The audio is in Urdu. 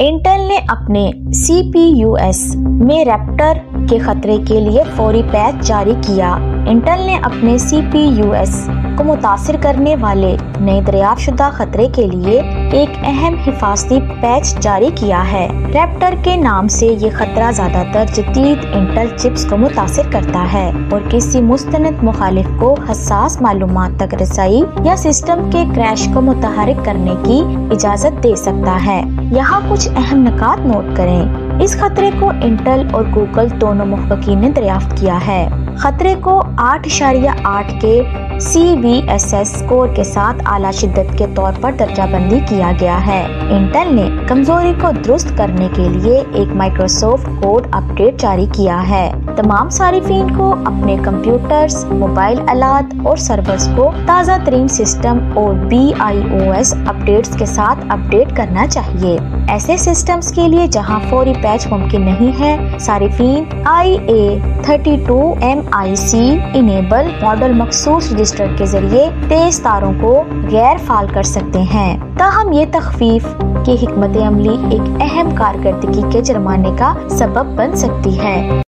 انٹل نے اپنے CPUs میں ریپٹر کے خطرے کے لیے فوری پیچ جاری کیا۔ انٹل نے اپنے CPUs کو متاثر کرنے والے نئے دریافت شدہ خطرے کے لیے ایک اہم حفاظتی پیچ جاری کیا ہے۔ ریپٹر کے نام سے یہ خطرہ زیادہ تر جدید انٹل چپس کو متاثر کرتا ہے اور کسی مستند مخالف کو حساس معلومات تک رسائی یا سسٹم کے کریش کو متحرک کرنے کی اجازت دے سکتا ہے۔ یہاں کچھ اہم نکات نوٹ کریں۔ اس خطرے کو انٹل اور گوگل دونوں محققین نے دریافت کیا ہے۔ خطرے کو 8.8 کے CVSS اسکور کے ساتھ اعلیٰ شدت کے طور پر درجہ بندی کیا گیا ہے۔ انٹل نے کمزوری کو درست کرنے کے لیے ایک مائکروسافٹ کوڈ اپ ڈیٹ جاری کیا ہے۔ تمام صارفین کو اپنے کمپیوٹرز، موبائل آلات اور سرورز کو تازہ ترین سسٹم اور BIOS اپ ڈیٹس کے ساتھ اپ ڈیٹ کرنا چاہیے۔ ایسے سسٹمز کے لیے جہاں فوری پیچ ممکن نہیں ہے، صارفین IA32MIC انیبل ماڈل مخصوص رجسٹر کے ذریعے تیز تاروں کو غیر فعال کر سکتے ہیں۔ تاہم یہ تخفیف کی حکمت عملی ایک اہم کارکردگی کے جرمانے کا سبب بن سکتی ہے۔